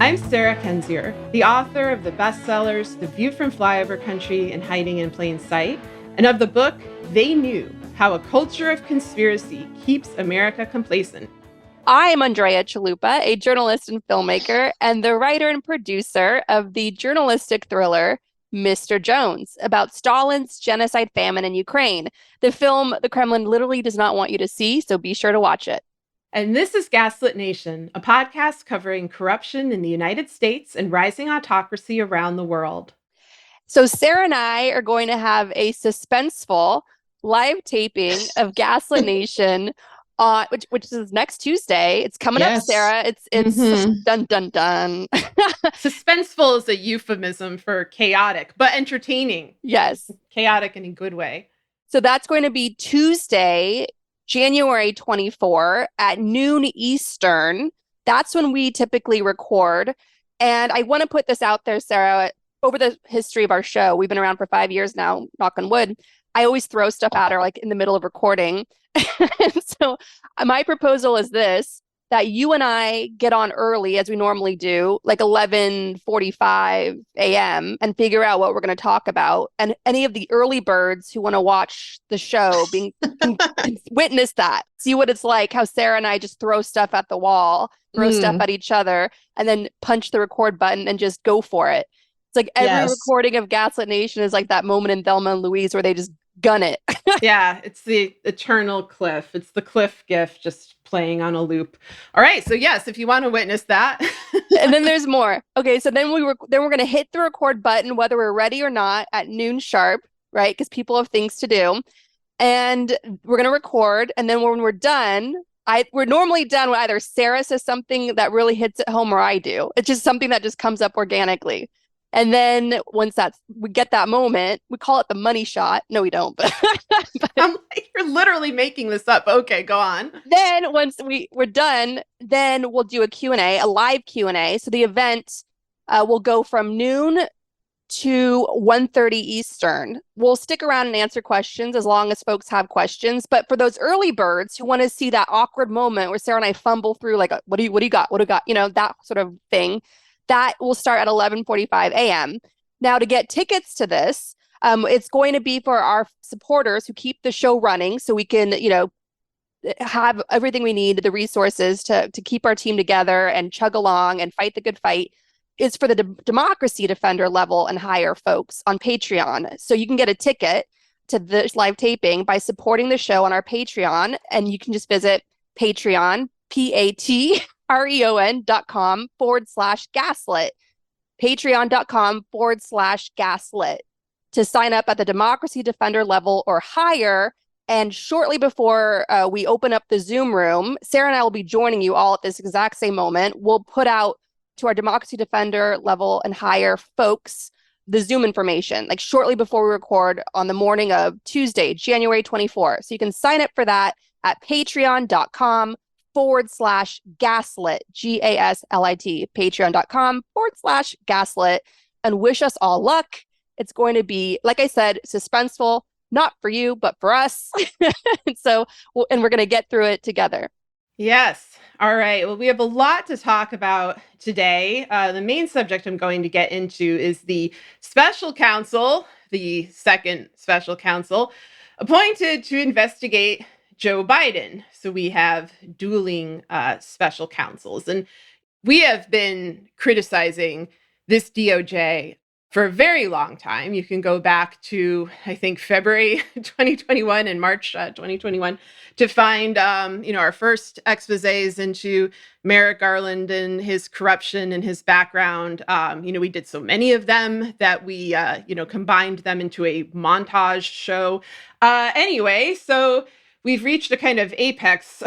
I'm Sarah Kendzior, the author of the bestsellers The View from Flyover Country and Hiding in Plain Sight, and of the book They Knew: How a Culture of Conspiracy Keeps America Complacent. I'm Andrea Chalupa, a journalist and filmmaker, and the writer and producer of the journalistic thriller Mr. Jones, about Stalin's genocide famine in Ukraine. The film the Kremlin literally does not want you to see, so be sure to watch it. And this is Gaslit Nation, a podcast covering corruption in the United States and rising autocracy around the world. So Sarah and I are going to have a suspenseful live taping of Gaslit Nation which is next Tuesday. It's coming up, Sarah. It's dun dun dun. Suspenseful is a euphemism for chaotic, but entertaining. Yes. Chaotic in a good way. So that's going to be Tuesday, January 24 at noon Eastern. That's when we typically record. And I want to put this out there, Sarah. Over the history of our show, we've been around for 5 years now, knock on wood. I always throw stuff at her like in the middle of recording. And so my proposal is this, that you and I get on early as we normally do, like 11:45 a.m. and figure out what we're going to talk about. And any of the early birds who want to watch the show can witness that, see what it's like, how Sarah and I just throw stuff at the wall, throw stuff at each other, and then punch the record button and just go for it. It's like every recording of Gaslit Nation is like that moment in Thelma and Louise where they just gun it. Yeah, it's the eternal Cliff. It's the Cliff gif just playing on a loop. All right, so yes, if you want to witness that. And then there's more. Okay, so then we're going to hit the record button whether we're ready or not at noon sharp, right? Because people have things to do. And we're going to record, and then when we're done, we're normally done when either Sarah says something that really hits it home or I do. It's just something that just comes up organically. And then once we get that moment, we call it the money shot. No, we don't. But I'm like, you're literally making this up. Okay, go on. Then once we're done, then we'll do a Q&A, a live Q&A. So the event will go from noon to 1:30 Eastern. We'll stick around and answer questions as long as folks have questions. But for those early birds who want to see that awkward moment where Sarah and I fumble through, like, what do you got? What do you got? You know, that sort of thing. That will start at 11:45 a.m. Now, to get tickets to this, it's going to be for our supporters who keep the show running so we can, have everything we need, the resources to keep our team together and chug along and fight the good fight. It's for the Democracy Defender level and higher folks on Patreon. So you can get a ticket to this live taping by supporting the show on our Patreon, and you can just visit Patreon, patreon.com/gaslit, patreon.com/gaslit to sign up at the Democracy Defender level or higher. And shortly before we open up the Zoom room, Sarah and I will be joining you all at this exact same moment. We'll put out to our Democracy Defender level and higher folks the Zoom information, like shortly before we record on the morning of Tuesday, January 24th. So you can sign up for that at patreon.com/gaslit, GASLIT, patreon.com/gaslit, and wish us all luck. It's going to be, like I said, suspenseful, not for you, but for us. So, and we're going to get through it together. Yes. All right. Well, we have a lot to talk about today. The main subject I'm going to get into is the special counsel, the second special counsel, appointed to investigate Joe Biden. So we have dueling special counsels. And we have been criticizing this DOJ for a very long time. You can go back to, I think, February 2021 and March 2021 to find, our first exposés into Merrick Garland and his corruption and his background. We did so many of them that we, combined them into a montage show. Anyway, so we've reached a kind of apex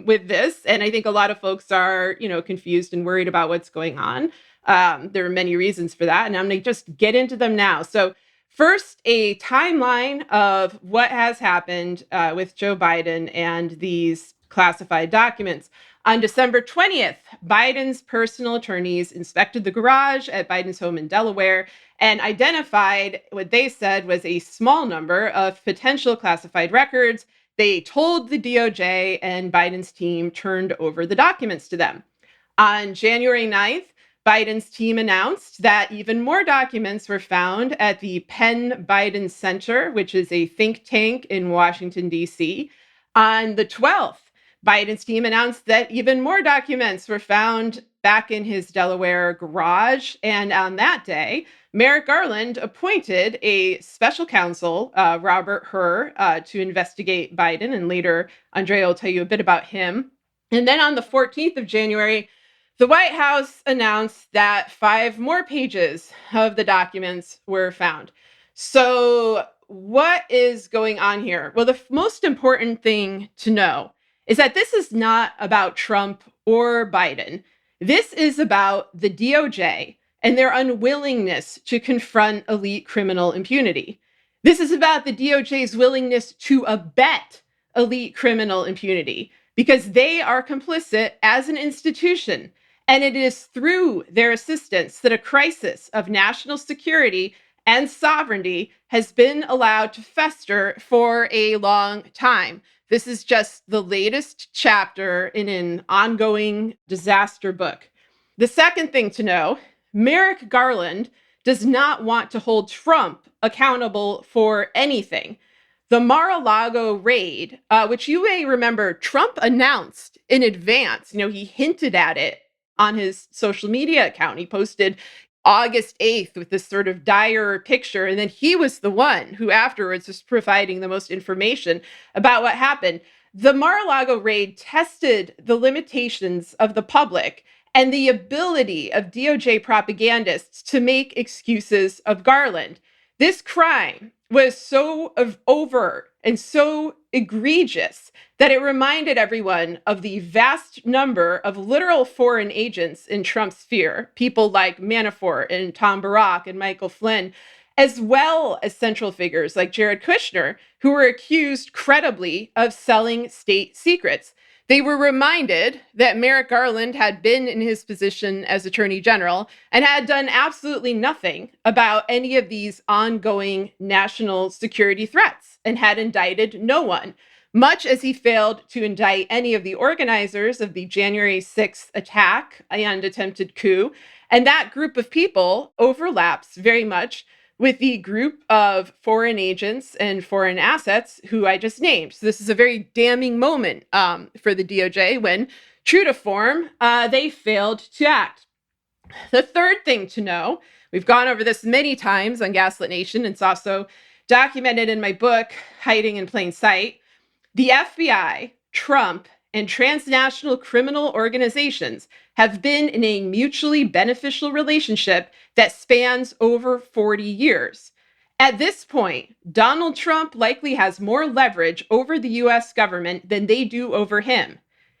with this. And I think a lot of folks are, confused and worried about what's going on. There are many reasons for that, and I'm going to just get into them now. So first, a timeline of what has happened with Joe Biden and these classified documents. On December 20th, Biden's personal attorneys inspected the garage at Biden's home in Delaware and identified what they said was a small number of potential classified records. They told the DOJ, and Biden's team turned over the documents to them. On January 9th, Biden's team announced that even more documents were found at the Penn Biden Center, which is a think tank in Washington, D.C. On the 12th, Biden's team announced that even more documents were found back in his Delaware garage. And on that day, Merrick Garland appointed a special counsel, Robert Hur, to investigate Biden. And later, Andrea will tell you a bit about him. And then on the 14th of January, the White House announced that 5 more pages of the documents were found. So, what is going on here? Well, the most important thing to know is that this is not about Trump or Biden. This is about the DOJ and their unwillingness to confront elite criminal impunity. This is about the DOJ's willingness to abet elite criminal impunity because they are complicit as an institution. And it is through their assistance that a crisis of national security and sovereignty has been allowed to fester for a long time. This is just the latest chapter in an ongoing disaster book. The second thing to know, Merrick Garland does not want to hold Trump accountable for anything. The Mar-a-Lago raid, which you may remember Trump announced in advance, he hinted at it on his social media account. He posted August 8th with this sort of dire picture. And then he was the one who afterwards was providing the most information about what happened. The Mar-a-Lago raid tested the limitations of the public and the ability of DOJ propagandists to make excuses of Garland. This crime was so overt and so egregious that it reminded everyone of the vast number of literal foreign agents in Trump's sphere, people like Manafort and Tom Barrack and Michael Flynn, as well as central figures like Jared Kushner, who were accused credibly of selling state secrets. They were reminded that Merrick Garland had been in his position as Attorney General and had done absolutely nothing about any of these ongoing national security threats and had indicted no one, much as he failed to indict any of the organizers of the January 6th attack and attempted coup. And that group of people overlaps very much with the group of foreign agents and foreign assets who I just named. So this is a very damning moment for the DOJ when, true to form, they failed to act. The third thing to know, we've gone over this many times on Gaslit Nation, and it's also documented in my book, Hiding in Plain Sight. The FBI, Trump, and transnational criminal organizations have been in a mutually beneficial relationship that spans over 40 years. At this point, Donald Trump likely has more leverage over the US government than they do over him.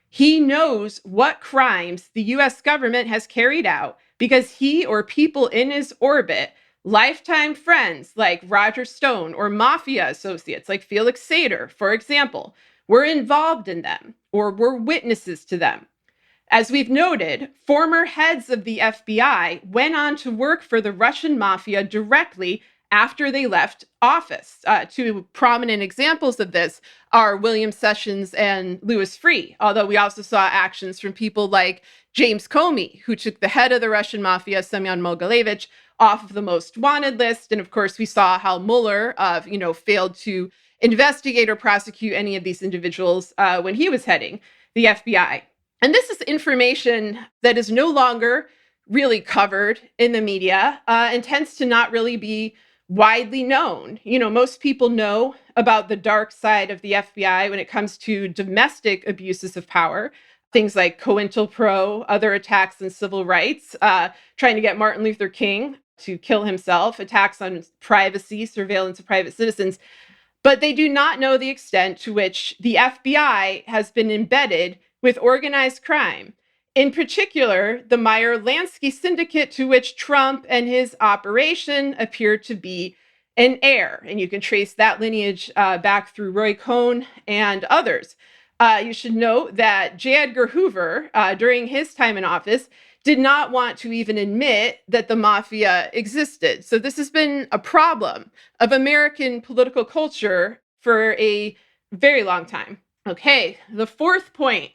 He knows what crimes the US government has carried out because he or people in his orbit, lifetime friends like Roger Stone or mafia associates like Felix Sater, for example, were involved in them or were witnesses to them. As we've noted, former heads of the FBI went on to work for the Russian mafia directly after they left office. Two prominent examples of this are William Sessions and Louis Freeh, although we also saw actions from people like James Comey, who took the head of the Russian mafia, Semyon Mogilevich, off of the most wanted list. And of course, we saw how Mueller, failed to investigate or prosecute any of these individuals when he was heading the FBI. And this is information that is no longer really covered in the media and tends to not really be widely known. Most people know about the dark side of the FBI when it comes to domestic abuses of power, things like COINTELPRO, other attacks on civil rights, trying to get Martin Luther King to kill himself, attacks on privacy, surveillance of private citizens. But they do not know the extent to which the FBI has been embedded with organized crime. In particular, the Meyer-Lansky syndicate to which Trump and his operation appear to be an heir. And you can trace that lineage back through Roy Cohn and others. You should note that J. Edgar Hoover, during his time in office, did not want to even admit that the mafia existed. So this has been a problem of American political culture for a very long time. Okay, the fourth point.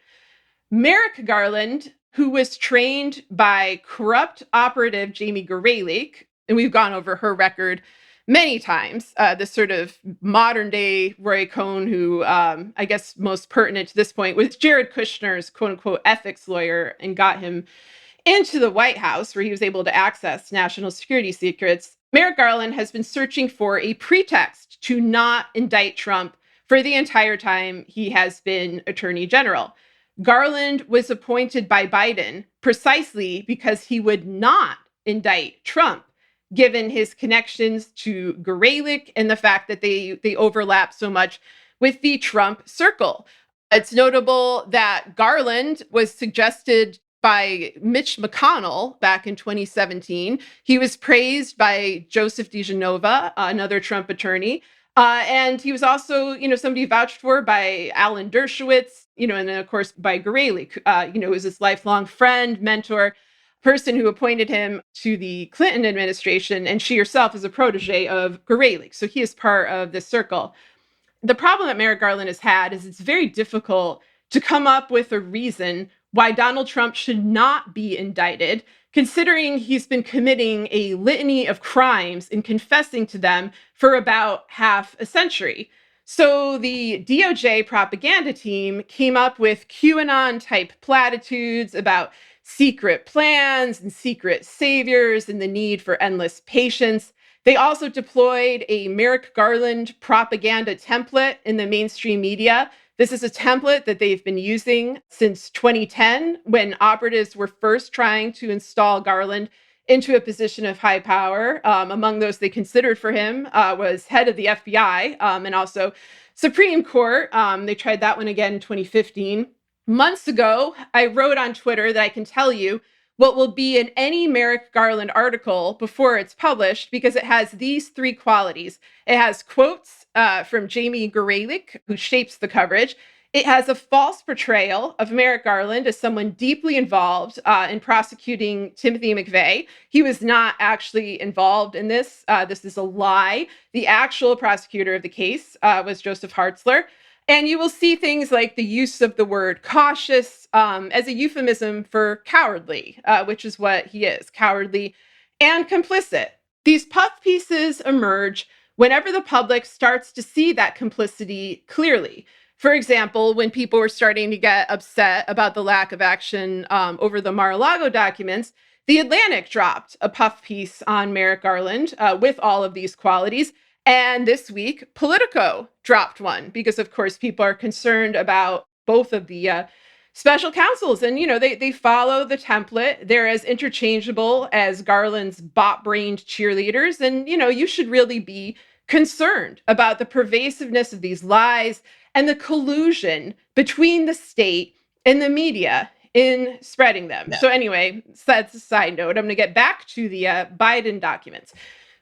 Merrick Garland who was trained by corrupt operative Jamie Gorelick, and we've gone over her record many times. This sort of modern day Roy Cohn, who I guess most pertinent to this point was Jared Kushner's quote unquote ethics lawyer and got him into the White House, where he was able to access national security secrets. Merrick Garland has been searching for a pretext to not indict Trump for the entire time he has been Attorney General. Garland was appointed by Biden precisely because he would not indict Trump, given his connections to Gorelick and the fact that they overlap so much with the Trump circle. It's notable that Garland was suggested by Mitch McConnell back in 2017. He was praised by Joseph DeGenova, another Trump attorney. And he was also, somebody vouched for by Alan Dershowitz, and then of course by Gorelick, was his lifelong friend, mentor, person who appointed him to the Clinton administration. And she herself is a protege of Gorelick. So he is part of this circle. The problem that Merrick Garland has had is it's very difficult to come up with a reason why Donald Trump should not be indicted, considering he's been committing a litany of crimes and confessing to them for about half a century. So the DOJ propaganda team came up with QAnon-type platitudes about secret plans and secret saviors and the need for endless patience. They also deployed a Merrick Garland propaganda template in the mainstream media. This is a template that they've been using since 2010, when operatives were first trying to install Garland into a position of high power. Among those they considered for him was head of the FBI and also Supreme Court. They tried that one again in 2015. Months ago, I wrote on Twitter that I can tell you what will be in any Merrick Garland article before it's published, because it has these three qualities. It has quotes from Jamie Gorelick, who shapes the coverage. It has a false portrayal of Merrick Garland as someone deeply involved in prosecuting Timothy McVeigh. He was not actually involved in this. This is a lie. The actual prosecutor of the case was Joseph Hartzler. And you will see things like the use of the word cautious as a euphemism for cowardly, which is what he is, cowardly and complicit. These puff pieces emerge whenever the public starts to see that complicity clearly. For example, when people were starting to get upset about the lack of action over the Mar-a-Lago documents, The Atlantic dropped a puff piece on Merrick Garland with all of these qualities. And this week, Politico dropped one because, of course, people are concerned about both of the special counsels. And, they follow the template. They're as interchangeable as Garland's bot-brained cheerleaders. And, you should really be concerned about the pervasiveness of these lies and the collusion between the state and the media in spreading them. Yeah. So anyway, that's a side note. I'm going to get back to the Biden documents.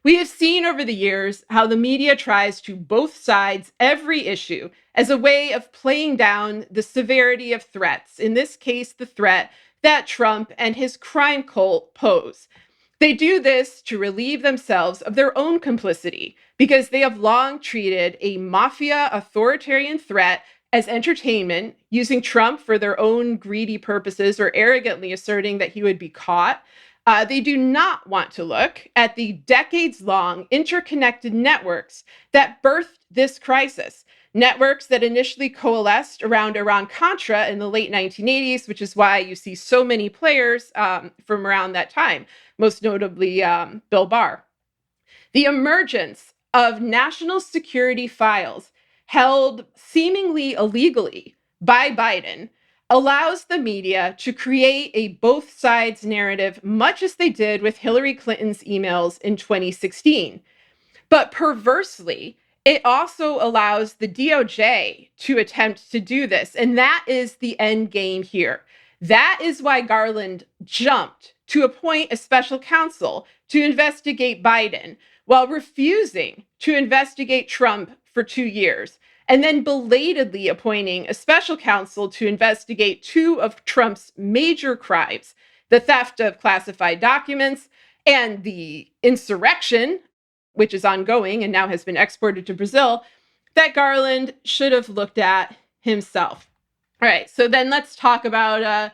We have seen over the years how the media tries to both sides every issue as a way of playing down the severity of threats. In this case, the threat that Trump and his crime cult pose. They do this to relieve themselves of their own complicity because they have long treated a mafia authoritarian threat as entertainment, using Trump for their own greedy purposes or arrogantly asserting that he would be caught. They do not want to look at the decades-long interconnected networks that birthed this crisis. Networks that initially coalesced around Iran-Contra in the late 1980s, which is why you see so many players from around that time, most notably Bill Barr. The emergence of national security files held seemingly illegally by Biden allows the media to create a both sides narrative, much as they did with Hillary Clinton's emails in 2016. But perversely, it also allows the DOJ to attempt to do this. And that is the end game here. That is why Garland jumped to appoint a special counsel to investigate Biden while refusing to investigate Trump for 2 years, and then belatedly appointing a special counsel to investigate two of Trump's major crimes, the theft of classified documents and the insurrection, which is ongoing and now has been exported to Brazil, that Garland should have looked at himself. All right, so then let's talk about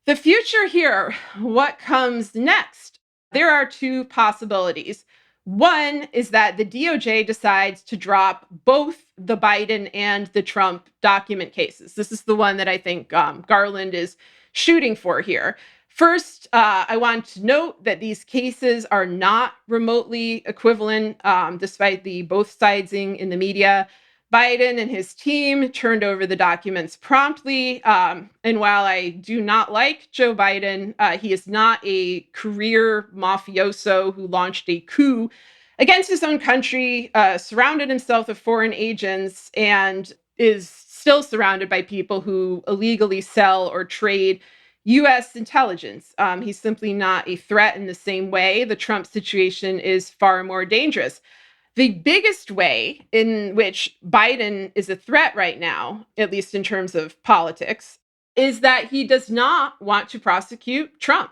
The future here, what comes next? There are two possibilities. One is that the DOJ decides to drop both the Biden and the Trump document cases. This is the one that I think Garland is shooting for here. First, I want to note that these cases are not remotely equivalent, despite the both sidesing in the media. Biden and his team turned over the documents promptly. And while I do not like Joe Biden, he is not a career mafioso who launched a coup against his own country, surrounded himself with foreign agents, and is still surrounded by people who illegally sell or trade US intelligence. He's simply not a threat in the same way. The Trump situation is far more dangerous. The biggest way in which Biden is a threat right now, at least in terms of politics, is that he does not want to prosecute Trump.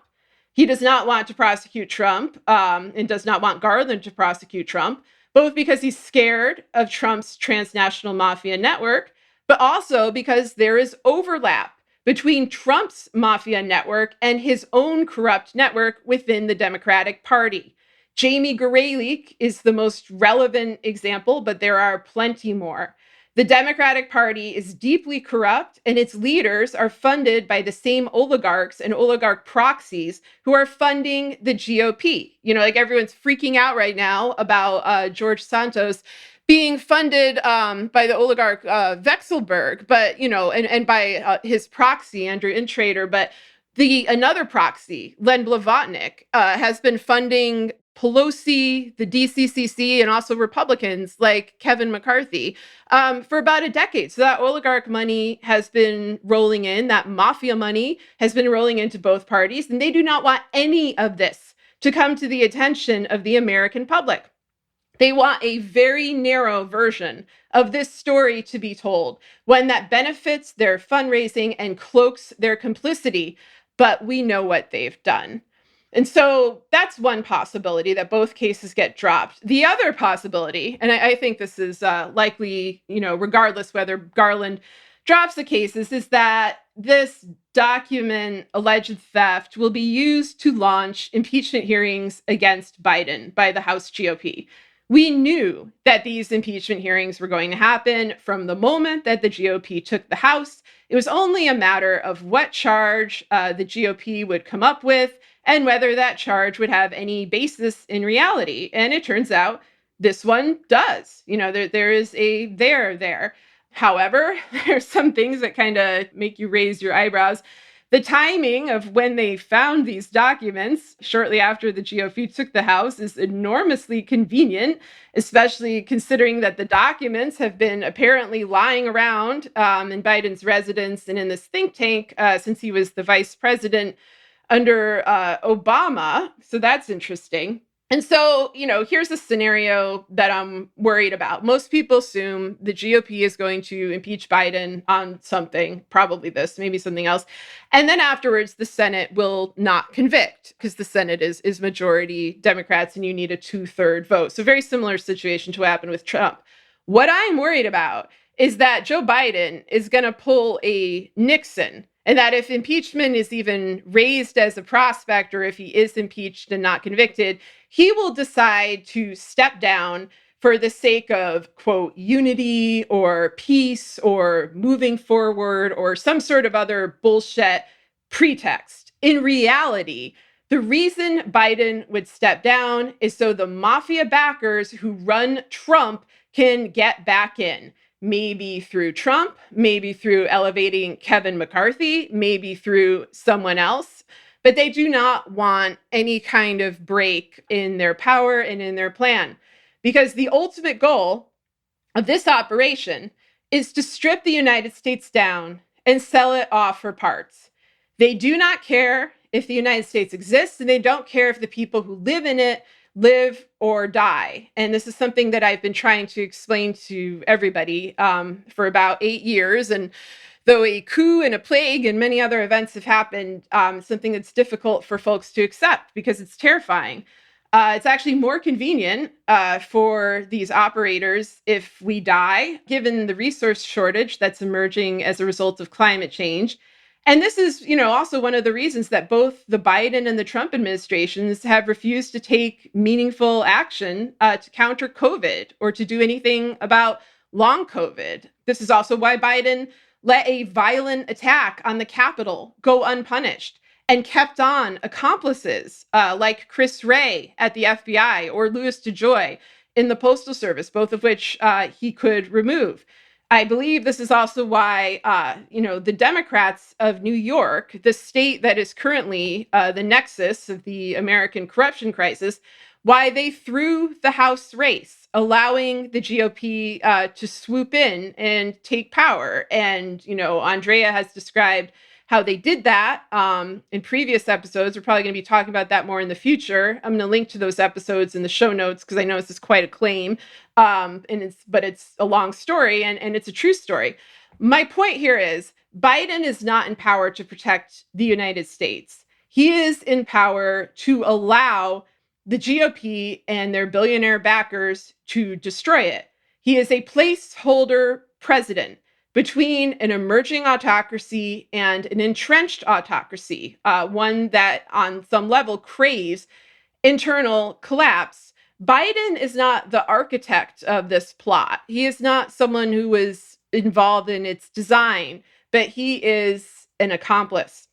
He does not want to prosecute Trump and does not want Garland to prosecute Trump, both because he's scared of Trump's transnational mafia network, but also because there is overlap between Trump's mafia network and his own corrupt network within the Democratic Party. Jamie Gorelick is the most relevant example, but there are plenty more. The Democratic Party is deeply corrupt, and its leaders are funded by the same oligarchs and oligarch proxies who are funding the GOP. Like everyone's freaking out right now about George Santos being funded by the oligarch Vexelberg, but and by his proxy Andrew Intrater, but another proxy, Len Blavatnik, has been funding Pelosi, the DCCC, and also Republicans like Kevin McCarthy for about a decade. So that oligarch money has been rolling in, that mafia money has been rolling into both parties, and they do not want any of this to come to the attention of the American public. They want a very narrow version of this story to be told, one that benefits their fundraising and cloaks their complicity, but we know what they've done. And so that's one possibility, that both cases get dropped. The other possibility, and I think this is likely, regardless whether Garland drops the cases, is that this document alleged theft will be used to launch impeachment hearings against Biden by the House GOP. We knew that these impeachment hearings were going to happen from the moment that the GOP took the House. It was only a matter of what charge the GOP would come up with and whether that charge would have any basis in reality. And it turns out this one does. There is a there. However, there's some things that kind of make you raise your eyebrows. The timing of when they found these documents shortly after the GOP took the House is enormously convenient, especially considering that the documents have been apparently lying around in Biden's residence and in this think tank since he was the vice president under Obama. So that's interesting. And so, here's a scenario that I'm worried about. Most people assume the GOP is going to impeach Biden on something, probably this, maybe something else. And then afterwards, the Senate will not convict because the Senate is majority Democrats and you need a 2/3 vote. So very similar situation to what happened with Trump. What I'm worried about is that Joe Biden is going to pull a Nixon, and that if impeachment is even raised as a prospect, or if he is impeached and not convicted, he will decide to step down for the sake of, quote, unity or peace or moving forward or some sort of other bullshit pretext. In reality, the reason Biden would step down is so the mafia backers who run Trump can get back in. Maybe through Trump, maybe through elevating Kevin McCarthy, maybe through someone else. But they do not want any kind of break in their power and in their plan. Because the ultimate goal of this operation is to strip the United States down and sell it off for parts. They do not care if the United States exists, and they don't care if the people who live in it live or die. And this is something that I've been trying to explain to everybody for about 8 years. And though a coup and a plague and many other events have happened, something that's difficult for folks to accept because it's terrifying. It's actually more convenient for these operators if we die, given the resource shortage that's emerging as a result of climate change. And this is, also one of the reasons that both the Biden and the Trump administrations have refused to take meaningful action to counter COVID or to do anything about long COVID. This is also why Biden let a violent attack on the Capitol go unpunished and kept on accomplices like Chris Wray at the FBI or Louis DeJoy in the Postal Service, both of which he could remove. I believe this is also why, the Democrats of New York, the state that is currently the nexus of the American corruption crisis, why they threw the House race, allowing the GOP to swoop in and take power. And, Andrea has described how they did that in previous episodes. We're probably going to be talking about that more in the future. I'm going to link to those episodes in the show notes because I know this is quite a claim. But it's a long story and it's a true story. My point here is Biden is not in power to protect the United States. He is in power to allow the GOP and their billionaire backers to destroy it. He is a placeholder president between an emerging autocracy and an entrenched autocracy, one that on some level craves internal collapse. Biden is not the architect of this plot. He is not someone who was involved in its design, but he is an accomplice.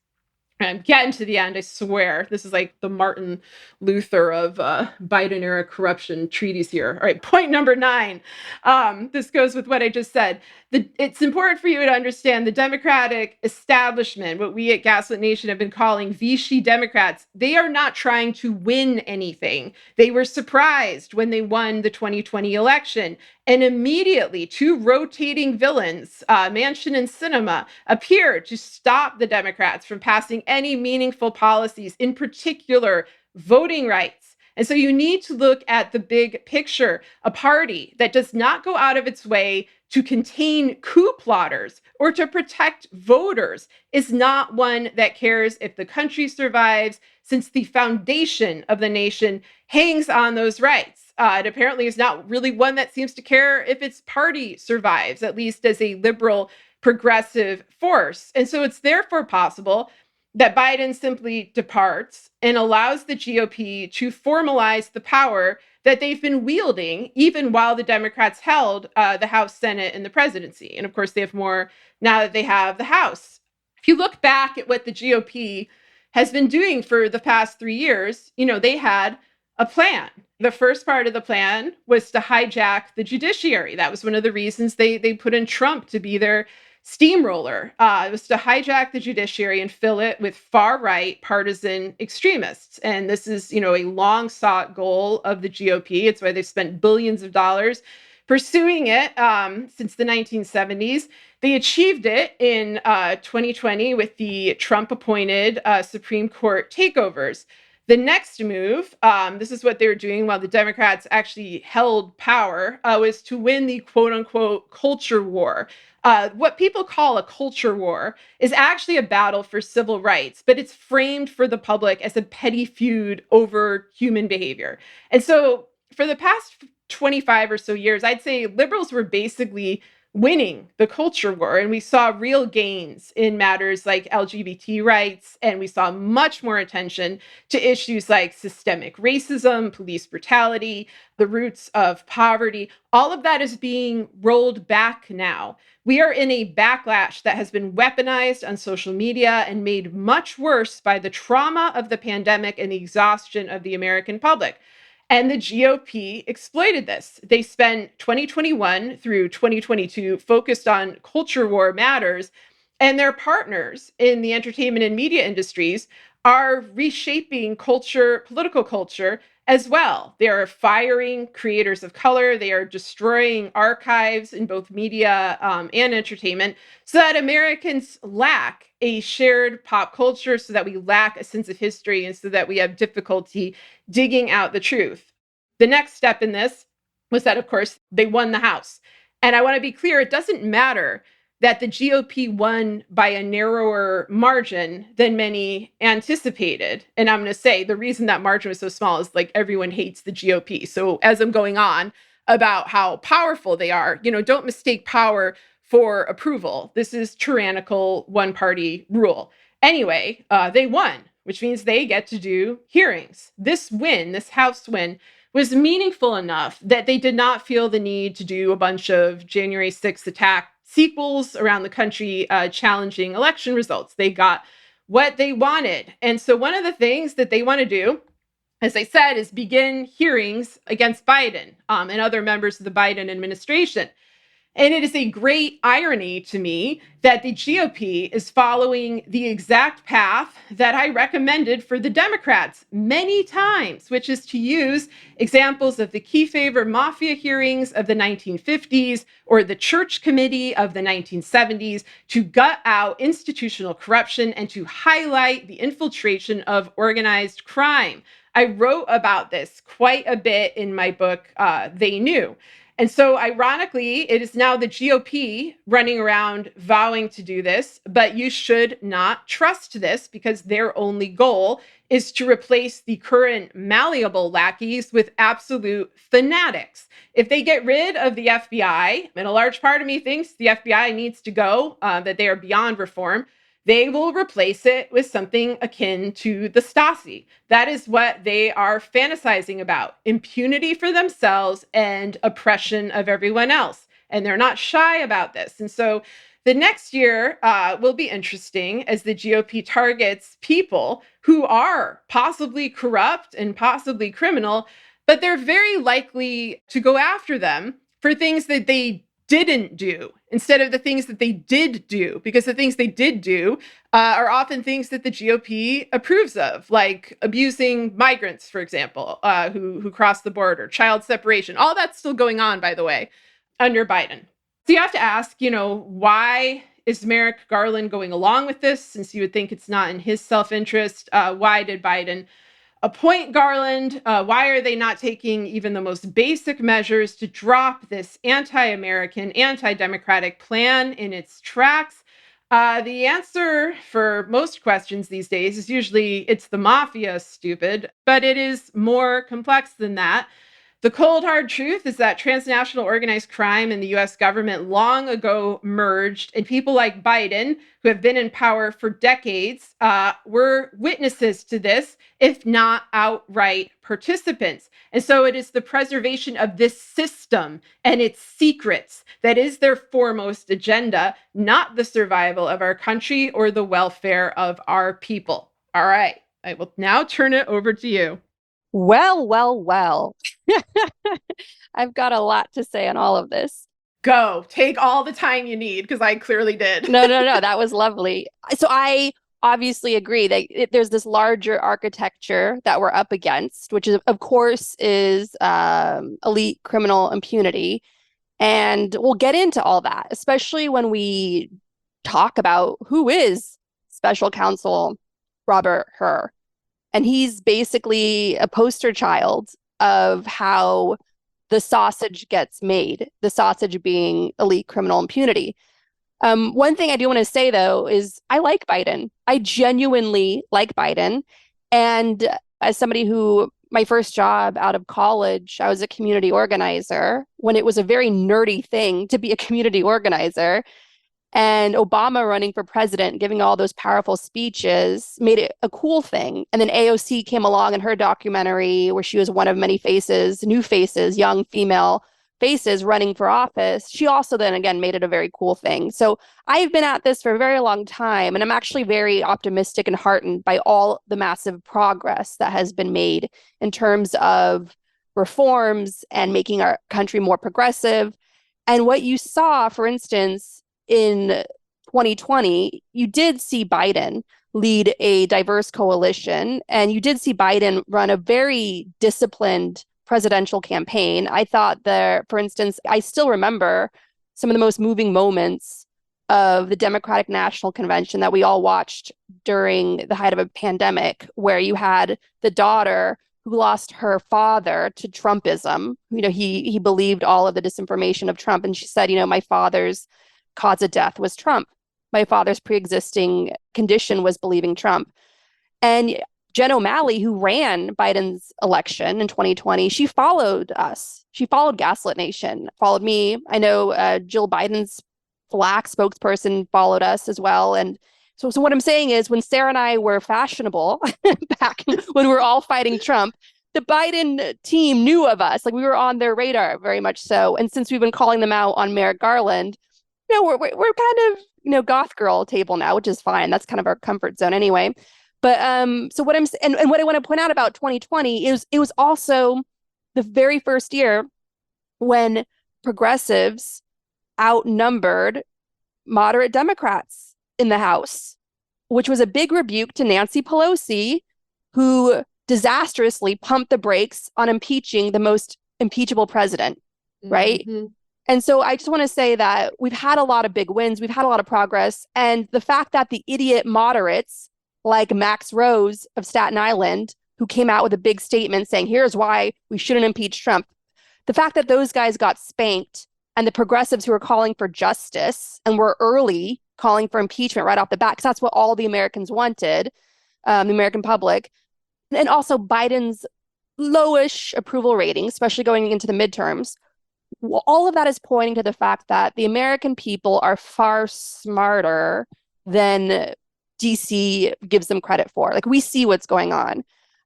I'm getting to the end, I swear. This is like the Martin Luther of Biden era corruption treaties here. All right, point number 9. This goes with what I just said. It's important for you to understand the Democratic establishment, what we at Gaslit Nation have been calling Vichy Democrats. They are not trying to win anything. They were surprised when they won the 2020 election. And immediately, 2 rotating villains, Manchin and Sinema, appeared to stop the Democrats from passing any meaningful policies, in particular, voting rights. And so you need to look at the big picture. A party that does not go out of its way to contain coup plotters or to protect voters is not one that cares if the country survives, since the foundation of the nation hangs on those rights. It apparently is not really one that seems to care if its party survives, at least as a liberal progressive force. And so it's therefore possible that Biden simply departs and allows the GOP to formalize the power that they've been wielding, even while the Democrats held the House, Senate, and the presidency. And of course, they have more now that they have the House. If you look back at what the GOP has been doing for the past 3 years, they had a plan. The first part of the plan was to hijack the judiciary. That was one of the reasons they put in Trump to be their steamroller. It was to hijack the judiciary and fill it with far-right partisan extremists. And this is, a long-sought goal of the GOP. It's why they've spent billions of dollars pursuing it since the 1970s. They achieved it in 2020 with the Trump-appointed Supreme Court takeovers. The next move, this is what they were doing while the Democrats actually held power, was to win the quote unquote culture war. What people call a culture war is actually a battle for civil rights, but it's framed for the public as a petty feud over human behavior. And so for the past 25 or so years, I'd say liberals were basically winning the culture war. And we saw real gains in matters like LGBT rights. And we saw much more attention to issues like systemic racism, police brutality, the roots of poverty. All of that is being rolled back now. We are in a backlash that has been weaponized on social media and made much worse by the trauma of the pandemic and the exhaustion of the American public. And the GOP exploited this. They spent 2021 through 2022 focused on culture war matters, and their partners in the entertainment and media industries are reshaping culture, political culture as well. They are firing creators of color. They are destroying archives in both media and entertainment so that Americans lack a shared pop culture, so that we lack a sense of history, and so that we have difficulty digging out the truth. The next step in this was that, of course, they won the House. And I want to be clear, it doesn't matter that the GOP won by a narrower margin than many anticipated. And I'm going to say the reason that margin was so small is like everyone hates the GOP. So as I'm going on about how powerful they are, don't mistake power for approval. This is tyrannical one-party rule. Anyway, they won, which means they get to do hearings. This win, this House win, was meaningful enough that they did not feel the need to do a bunch of January 6th attack sequels around the country challenging election results. They got what they wanted. And so one of the things that they want to do, as I said, is begin hearings against Biden and other members of the Biden administration. And it is a great irony to me that the GOP is following the exact path that I recommended for the Democrats many times, which is to use examples of the Kefauver Mafia hearings of the 1950s or the Church Committee of the 1970s to gut out institutional corruption and to highlight the infiltration of organized crime. I wrote about this quite a bit in my book, They Knew. And so, ironically, it is now the GOP running around vowing to do this, but you should not trust this because their only goal is to replace the current malleable lackeys with absolute fanatics. If they get rid of the FBI, and a large part of me thinks the FBI needs to go, that they are beyond reform, they will replace it with something akin to the Stasi. That is what they are fantasizing about: impunity for themselves and oppression of everyone else. And they're not shy about this. And so the next year will be interesting as the GOP targets people who are possibly corrupt and possibly criminal, but they're very likely to go after them for things that they didn't do instead of the things that they did do, because the things they did do are often things that the GOP approves of, like abusing migrants, for example, who cross the border, child separation. All that's still going on, by the way, under Biden. So you have to ask, why is Merrick Garland going along with this, since you would think it's not in his self-interest? Why did Biden appoint Garland? Why are they not taking even the most basic measures to drop this anti-American, anti-democratic plan in its tracks? The answer for most questions these days is usually it's the mafia, stupid, but it is more complex than that. The cold, hard truth is that transnational organized crime and the US government long ago merged, and people like Biden, who have been in power for decades, were witnesses to this, if not outright participants. And so it is the preservation of this system and its secrets that is their foremost agenda, not the survival of our country or the welfare of our people. All right, I will now turn it over to you. Well, well, well. I've got a lot to say on all of this. Go. Take all the time you need, because I clearly did. No. That was lovely. So I obviously agree that there's this larger architecture that we're up against, which is, of course, is elite criminal impunity. And we'll get into all that, especially when we talk about who is Special Counsel Robert Hur. And he's basically a poster child of how the sausage gets made, the sausage being elite criminal impunity. One thing I do want to say, though, is I like Biden. I genuinely like Biden. And as somebody who, my first job out of college, I was a community organizer when it was a very nerdy thing to be a community organizer. And Obama running for president, giving all those powerful speeches, made it a cool thing. And then AOC came along in her documentary where she was one of many faces, new faces, young female faces running for office. She also then again made it a very cool thing. So I've been at this for a very long time, and I'm actually very optimistic and heartened by all the massive progress that has been made in terms of reforms and making our country more progressive. And what you saw, for instance, in 2020, you did see Biden lead a diverse coalition, and you did see Biden run a very disciplined presidential campaign. I thought there, for instance, I still remember some of the most moving moments of the Democratic National Convention that we all watched during the height of a pandemic, where you had the daughter who lost her father to Trumpism. He believed all of the disinformation of Trump, and she said, my father's cause of death was Trump. My father's pre-existing condition was believing Trump. And Jen O'Malley, who ran Biden's election in 2020, she followed us. She followed Gaslit Nation, followed me. I know Jill Biden's Black spokesperson followed us as well. And so what I'm saying is when Sarah and I were fashionable back when we were all fighting Trump, the Biden team knew of us. Like we were on their radar very much so. And since we've been calling them out on Merrick Garland, we're kind of, goth girl table now, which is fine. That's kind of our comfort zone anyway. But so what and what I want to point out about 2020 is it was also the very first year when progressives outnumbered moderate Democrats in the House, which was a big rebuke to Nancy Pelosi, who disastrously pumped the brakes on impeaching the most impeachable president, right? Mm-hmm. And so I just want to say that we've had a lot of big wins. We've had a lot of progress. And the fact that the idiot moderates like Max Rose of Staten Island, who came out with a big statement saying, here's why we shouldn't impeach Trump. The fact that those guys got spanked and the progressives who were calling for justice and were early calling for impeachment right off the bat, because that's what all the Americans wanted, the American public. And also Biden's lowish approval rating, especially going into the midterms. All of that is pointing to the fact that the American people are far smarter than DC gives them credit for. Like we see what's going on.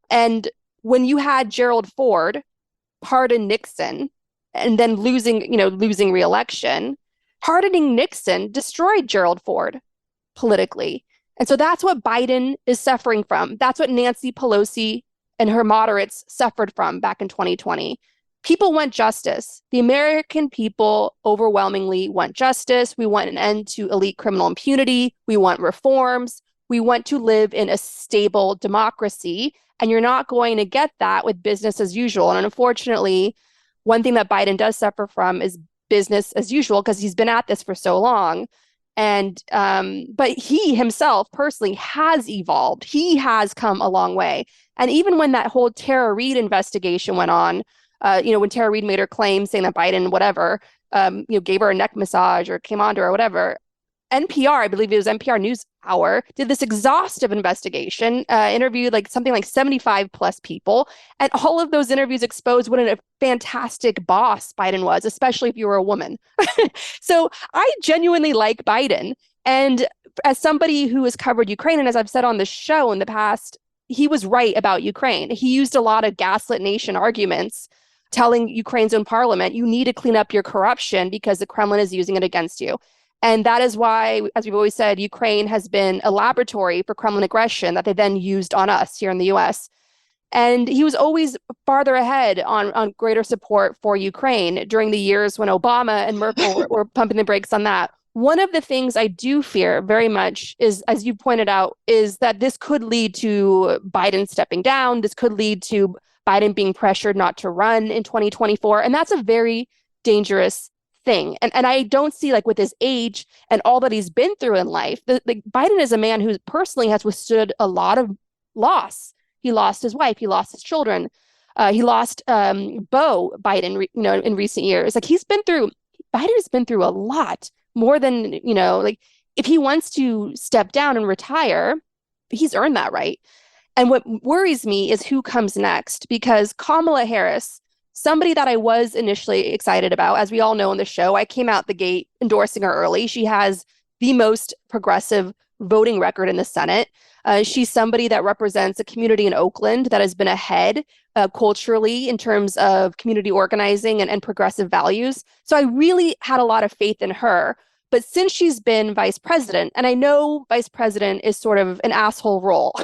And when you had Gerald Ford pardon Nixon and then losing re-election, pardoning Nixon destroyed Gerald Ford politically. And so that's what Biden is suffering from. That's what Nancy Pelosi and her moderates suffered from back in 2020. People want justice. The American people overwhelmingly want justice. We want an end to elite criminal impunity. We want reforms. We want to live in a stable democracy. And you're not going to get that with business as usual. And unfortunately, one thing that Biden does suffer from is business as usual because he's been at this for so long. And but he himself personally has evolved. He has come a long way. And even when that whole Tara Reade investigation went on, when Tara Reade made her claim saying that Biden, whatever, gave her a neck massage or came on to her or whatever, NPR, I believe it was NPR NewsHour, did this exhaustive investigation, interviewed something like 75 plus people. And all of those interviews exposed what a fantastic boss Biden was, especially if you were a woman. So I genuinely like Biden. And as somebody who has covered Ukraine, and as I've said on the show in the past, he was right about Ukraine. He used a lot of gaslit nation arguments, telling Ukraine's own parliament, you need to clean up your corruption because the Kremlin is using it against you. And that is why, as we've always said, Ukraine has been a laboratory for Kremlin aggression that they then used on us here in the US. And he was always farther ahead on greater support for Ukraine during the years when Obama and Merkel were pumping the brakes on that. One of the things I do fear very much is, as you pointed out, is that this could lead to Biden stepping down. This could lead to Biden being pressured not to run in 2024. And that's a very dangerous thing. And I don't see, with his age and all that he's been through in life, Biden is a man who personally has withstood a lot of loss. He lost his wife. He lost his children. He lost Beau Biden, in recent years. Biden has been through a lot more than, if he wants to step down and retire, he's earned that right. And what worries me is who comes next, because Kamala Harris, somebody that I was initially excited about, as we all know in the show, I came out the gate endorsing her early. She has the most progressive voting record in the Senate. She's somebody that represents a community in Oakland that has been ahead culturally in terms of community organizing and progressive values. So I really had a lot of faith in her. But since she's been vice president, and I know vice president is sort of an asshole role,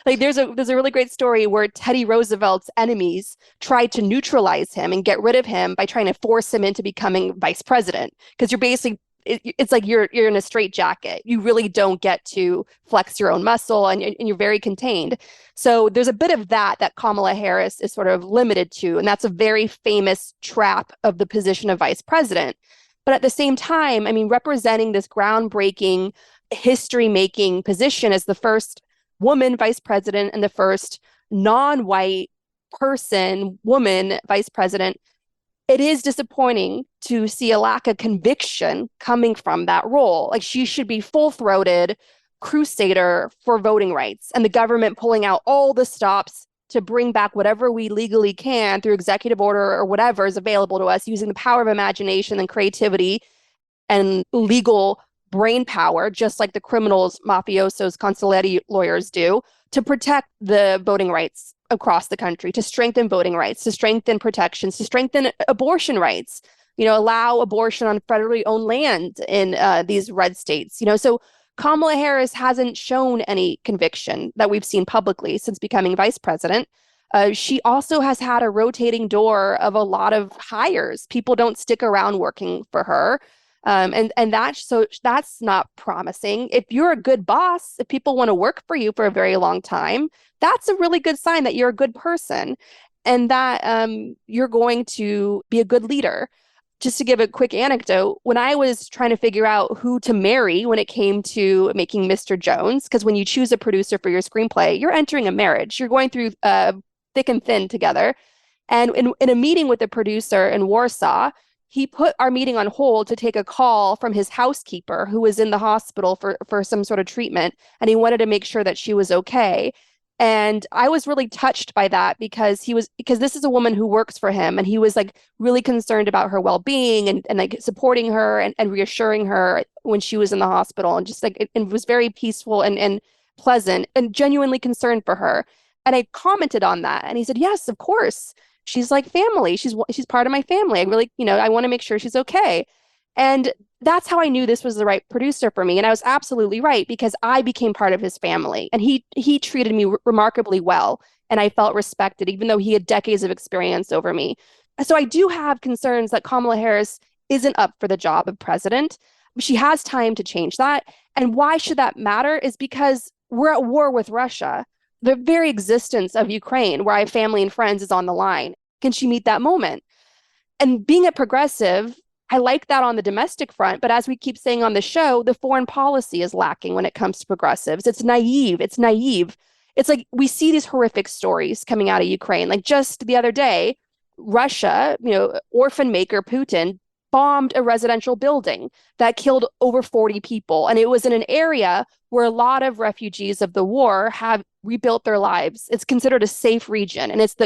there's a really great story where Teddy Roosevelt's enemies tried to neutralize him and get rid of him by trying to force him into becoming vice president. Because you're basically, it's like you're in a straitjacket. You really don't get to flex your own muscle, and you're very contained. So there's a bit of that Kamala Harris is sort of limited to, and that's a very famous trap of the position of vice president. But at the same time, representing this groundbreaking, history-making position as the first woman vice president and the first non-white woman vice president, it is disappointing to see a lack of conviction coming from that role. She should be full-throated crusader for voting rights, and the government pulling out all the stops to bring back whatever we legally can through executive order or whatever is available to us, using the power of imagination and creativity. and legal brain power, just like the criminals, mafiosos, consigliere lawyers do, to protect the voting rights across the country, to strengthen voting rights, to strengthen protections, to strengthen abortion rights, allow abortion on federally owned land in these red states. So Kamala Harris hasn't shown any conviction that we've seen publicly since becoming vice president. She also has had a rotating door of a lot of hires. People don't stick around working for her. And that's not promising. If you're a good boss, if people want to work for you for a very long time, that's a really good sign that you're a good person and that you're going to be a good leader. Just to give a quick anecdote, when I was trying to figure out who to marry when it came to making Mr. Jones, because when you choose a producer for your screenplay, you're entering a marriage. You're going through thick and thin together. And in a meeting with the producer in Warsaw, he put our meeting on hold to take a call from his housekeeper who was in the hospital for some sort of treatment. And he wanted to make sure that she was okay. And I was really touched by that because this is a woman who works for him, and he was like really concerned about her well-being and like supporting her and reassuring her when she was in the hospital, and just like it was very peaceful and pleasant and genuinely concerned for her. And I commented on that, and he said, "Yes, of course. She's like family. She's part of my family. I really, I want to make sure she's okay." And that's how I knew this was the right producer for me. And I was absolutely right because I became part of his family, and he treated me remarkably well, and I felt respected, even though he had decades of experience over me. So I do have concerns that Kamala Harris isn't up for the job of president. She has time to change that. And why should that matter is because we're at war with Russia. The very existence of Ukraine, where I have family and friends, is on the line. Can she meet that moment? And being a progressive, I like that on the domestic front, but as we keep saying on the show, the foreign policy is lacking when it comes to progressives. It's naive. It's naive. It's like we see these horrific stories coming out of Ukraine. Like just the other day, Russia, orphan maker Putin bombed a residential building that killed over 40 people. And it was in an area where a lot of refugees of the war have rebuilt their lives. It's considered a safe region. And it's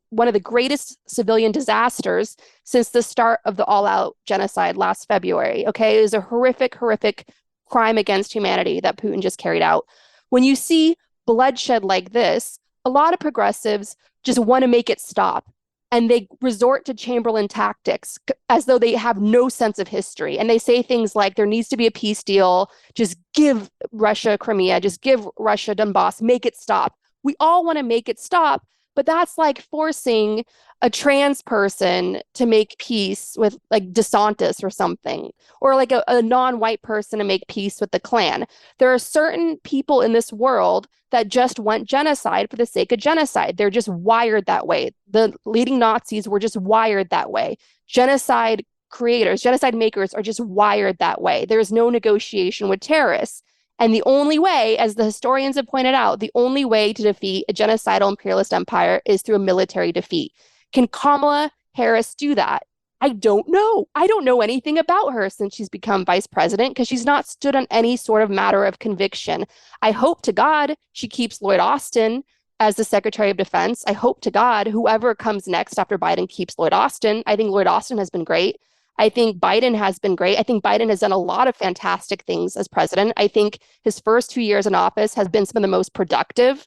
one of the greatest civilian disasters since the start of the all-out genocide last February. Okay, it was a horrific, horrific crime against humanity that Putin just carried out. When you see bloodshed like this, a lot of progressives just want to make it stop. And they resort to Chamberlain tactics as though they have no sense of history. And they say things like, there needs to be a peace deal. Just give Russia Crimea. Just give Russia Donbass. Make it stop. We all want to make it stop. But that's like forcing a trans person to make peace with like DeSantis or something, or like a non-white person to make peace with the Klan. There are certain people in this world that just want genocide for the sake of genocide. They're just wired that way. The leading Nazis were just wired that way. Genocide creators, genocide makers are just wired that way. There is no negotiation with terrorists. And the only way, as the historians have pointed out, the only way to defeat a genocidal imperialist empire is through a military defeat. Can Kamala Harris do that? I don't know. I don't know anything about her since she's become vice president because she's not stood on any sort of matter of conviction. I hope to God she keeps Lloyd Austin as the Secretary of Defense. I hope to God whoever comes next after Biden keeps Lloyd Austin. I think Lloyd Austin has been great. I think Biden has been great. I think Biden has done a lot of fantastic things as president. I think his first 2 years in office has been some of the most productive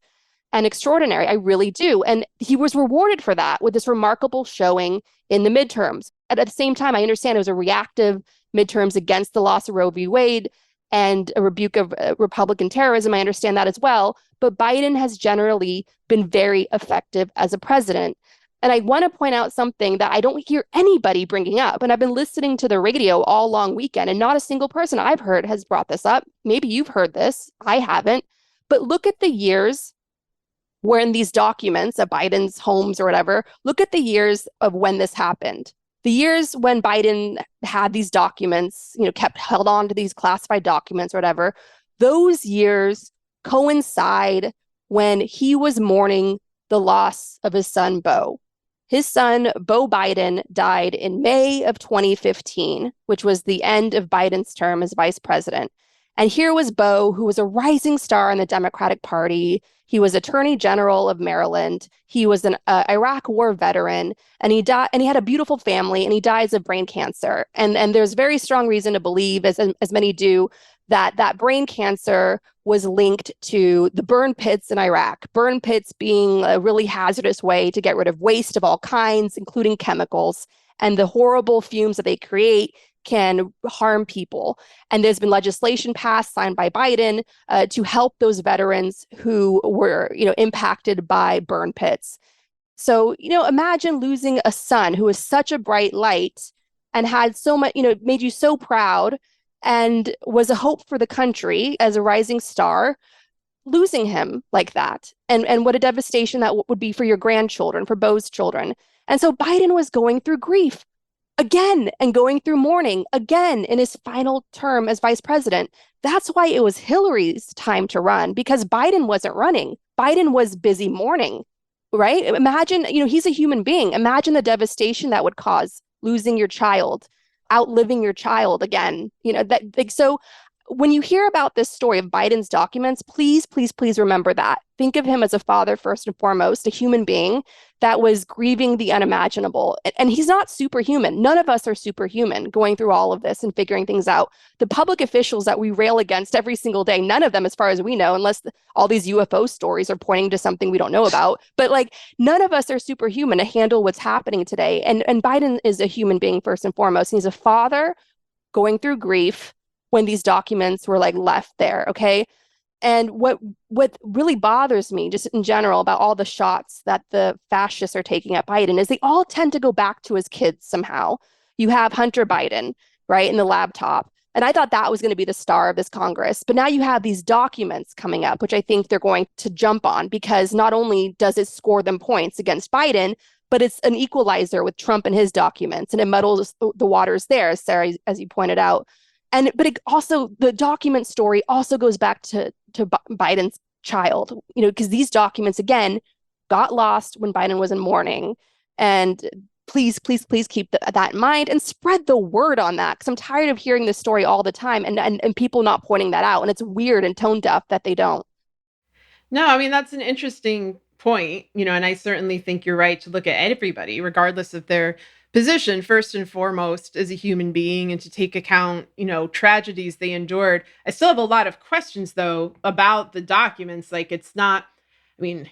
and extraordinary. I really do. And he was rewarded for that with this remarkable showing in the midterms. At the same time, I understand it was a reactive midterms against the loss of Roe v. Wade and a rebuke of Republican terrorism. I understand that as well. But Biden has generally been very effective as a president. And I want to point out something that I don't hear anybody bringing up. And I've been listening to the radio all long weekend, and not a single person I've heard has brought this up. Maybe you've heard this. I haven't. But look at the years where in these documents of Biden's homes or whatever, look at the years of when this happened. The years when Biden had these documents, kept held on to these classified documents or whatever, those years coincide when he was mourning the loss of his son, Beau. His son, Beau Biden, died in May of 2015, which was the end of Biden's term as vice president. And here was Beau, who was a rising star in the Democratic Party. He was Attorney General of Maryland. He was an Iraq War veteran, and he died. And he had a beautiful family, and he dies of brain cancer. And there's very strong reason to believe, as many do, that that brain cancer was linked to the burn pits in Iraq. Burn pits being a really hazardous way to get rid of waste of all kinds, including chemicals, and the horrible fumes that they create can harm people. And there's been legislation passed, signed by Biden, to help those veterans who were, impacted by burn pits. So, imagine losing a son who was such a bright light and had so much, made you so proud and was a hope for the country as a rising star, losing him like that. And what a devastation that would be for your grandchildren, for Beau's children. And so Biden was going through grief again and going through mourning again in his final term as vice president. That's why it was Hillary's time to run, because Biden wasn't running. Biden was busy mourning, right? Imagine, he's a human being. Imagine the devastation that would cause losing your child, outliving your child again. So when you hear about this story of Biden's documents, please, please, please remember that. Think of him as a father first and foremost, a human being that was grieving the unimaginable. And he's not superhuman. None of us are superhuman going through all of this and figuring things out. The public officials that we rail against every single day, none of them, as far as we know, unless all these UFO stories are pointing to something we don't know about, but like none of us are superhuman to handle what's happening today. And Biden is a human being first and foremost. He's a father going through grief when these documents were like left there, okay? And what really bothers me just in general about all the shots that the fascists are taking at Biden is they all tend to go back to his kids somehow. You have Hunter Biden, right, in the laptop. And I thought that was going to be the star of this Congress. But now you have these documents coming up, which I think they're going to jump on, because not only does it score them points against Biden, but it's an equalizer with Trump and his documents, and it muddles the waters there, Sarah, as you pointed out. But it also, the document story also goes back to Biden's child, because these documents, again, got lost when Biden was in mourning. And please, please, please keep that in mind and spread the word on that, because I'm tired of hearing this story all the time and people not pointing that out. And it's weird and tone deaf that they don't. No, I mean, that's an interesting point, and I certainly think you're right to look at everybody, regardless of their position, first and foremost, as a human being and to take account, tragedies they endured. I still have a lot of questions, though, about the documents. Like, it's not, I mean,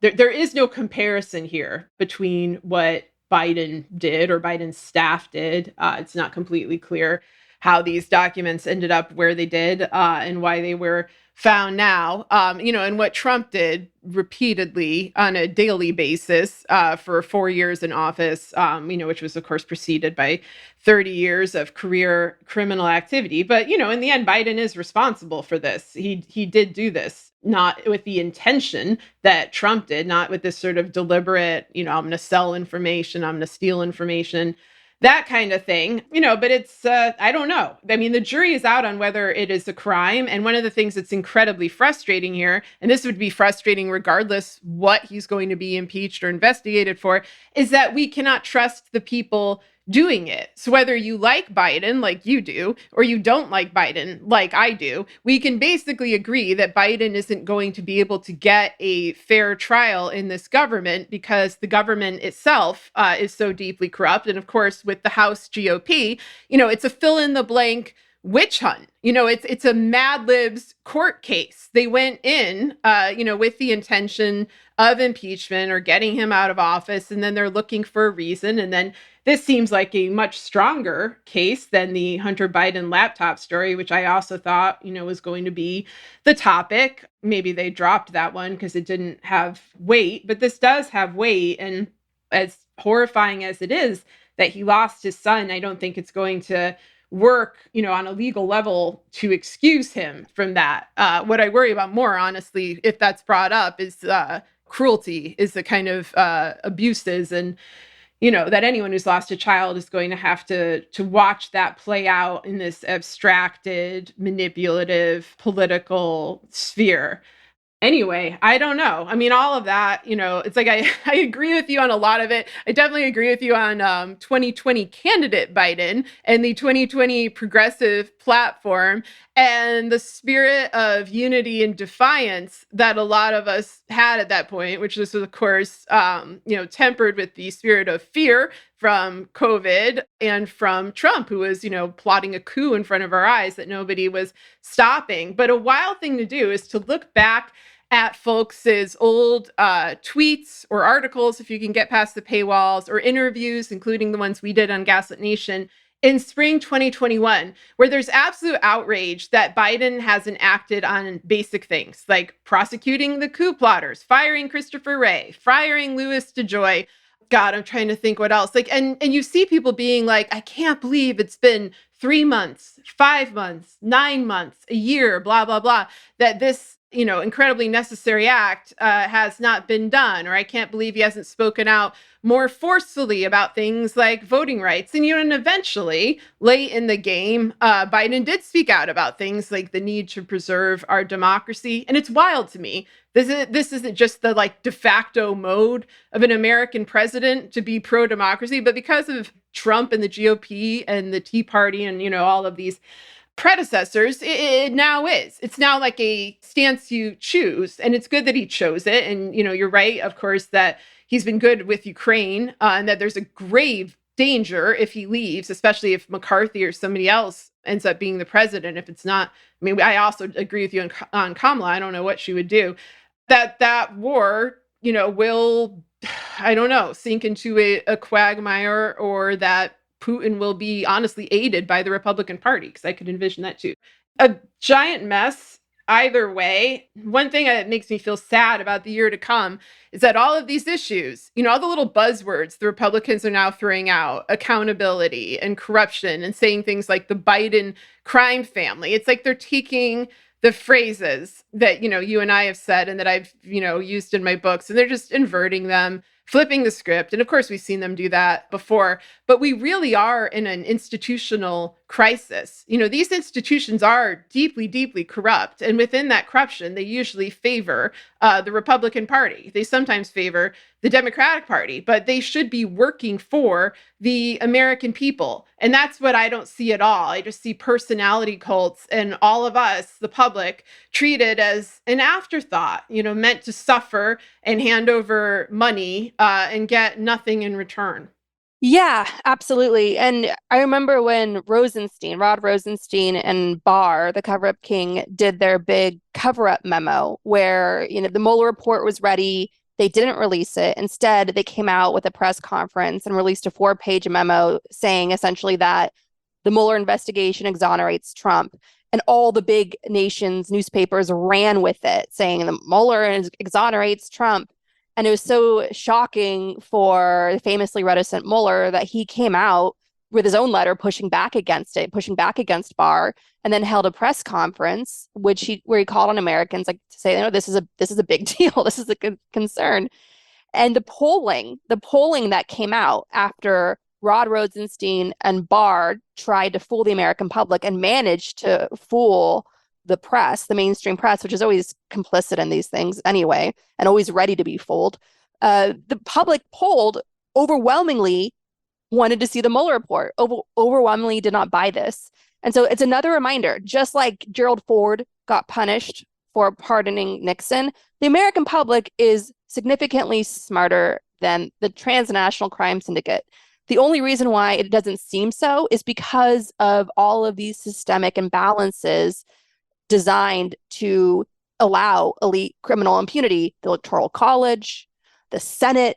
there is no comparison here between what Biden did or Biden's staff did. It's not completely clear how these documents ended up where they did and why they were found now, and what Trump did repeatedly on a daily basis for 4 years in office, which was, of course, preceded by 30 years of career criminal activity. But, in the end, Biden is responsible for this. He did do this, not with the intention that Trump did, not with this sort of deliberate, I'm going to sell information, I'm going to steal information, that kind of thing, but it's, I don't know. I mean, the jury is out on whether it is a crime. And one of the things that's incredibly frustrating here, and this would be frustrating regardless what he's going to be impeached or investigated for, is that we cannot trust the people doing it. So whether you like Biden like you do, or you don't like Biden like I do, we can basically agree that Biden isn't going to be able to get a fair trial in this government because the government itself is so deeply corrupt. And of course, with the House GOP, it's a fill in the blank witch hunt. It's a Mad Libs court case. They went in, with the intention of impeachment or getting him out of office, and then they're looking for a reason. And then this seems like a much stronger case than the Hunter Biden laptop story, which I also thought, was going to be the topic. Maybe they dropped that one because it didn't have weight, but this does have weight. And as horrifying as it is that he lost his son, I don't think it's going to work, on a legal level to excuse him from that. What I worry about more, honestly, if that's brought up, is cruelty, is the kind of abuses, and that anyone who's lost a child is going to have to watch that play out in this abstracted, manipulative, political sphere. Anyway, I don't know. I mean, all of that, it's like I agree with you on a lot of it. I definitely agree with you on 2020 candidate Biden and the 2020 progressive platform and the spirit of unity and defiance that a lot of us had at that point, which was, of course, tempered with the spirit of fear from COVID and from Trump, who was, plotting a coup in front of our eyes that nobody was stopping. But a wild thing to do is to look back at folks' old tweets or articles, if you can get past the paywalls, or interviews, including the ones we did on Gaslit Nation in spring 2021, where there's absolute outrage that Biden hasn't acted on basic things like prosecuting the coup plotters, firing Christopher Wray, firing Louis DeJoy. God, I'm trying to think what else. Like, and you see people being like, I can't believe it's been 3 months, 5 months, 9 months, a year, blah, blah, blah, that this, incredibly necessary act has not been done. Or I can't believe he hasn't spoken out more forcefully about things like voting rights. And eventually, late in the game, Biden did speak out about things like the need to preserve our democracy. And it's wild to me. This isn't just the de facto mode of an American president to be pro-democracy, but because of Trump and the GOP and the Tea Party and, all of these predecessors, it now is. It's now like a stance you choose. And it's good that he chose it. And, you're right, of course, that he's been good with Ukraine and that there's a grave danger if he leaves, especially if McCarthy or somebody else ends up being the president. If it's not, I mean, I also agree with you on Kamala. I don't know what she would do. That war, will, I don't know, sink into a quagmire, or that Putin will be honestly aided by the Republican Party, because I could envision that too. A giant mess either way. One thing that makes me feel sad about the year to come is that all of these issues, all the little buzzwords the Republicans are now throwing out, accountability and corruption, and saying things like the Biden crime family. It's like they're taking the phrases that, you and I have said and that I've, used in my books, and they're just inverting them, flipping the script. And of course, we've seen them do that before, but we really are in an institutional crisis. These institutions are deeply, deeply corrupt. And within that corruption, they usually favor the Republican Party. They sometimes favor the Democratic Party, but they should be working for the American people. And that's what I don't see at all. I just see personality cults and all of us, the public, treated as an afterthought, meant to suffer and hand over money and get nothing in return. Yeah, absolutely. And I remember when Rod Rosenstein and Barr, the cover-up king, did their big cover-up memo where, the Mueller report was ready. They didn't release it. Instead, they came out with a press conference and released a 4-page memo saying essentially that the Mueller investigation exonerates Trump. And all the big nations' newspapers ran with it, saying the Mueller exonerates Trump. And it was so shocking for the famously reticent Mueller that he came out with his own letter pushing back against it, pushing back against Barr, and then held a press conference where he called on Americans to say, this is a big deal, this is a concern. And the polling that came out after Rod Rosenstein and Barr tried to fool the American public and managed to fool the press, the mainstream press, which is always complicit in these things anyway, and always ready to be fooled. The public polled overwhelmingly wanted to see the Mueller report, overwhelmingly did not buy this. And so it's another reminder, just like Gerald Ford got punished for pardoning Nixon, the American public is significantly smarter than the transnational crime syndicate. The only reason why it doesn't seem so is because of all of these systemic imbalances designed to allow elite criminal impunity, the Electoral College, the Senate.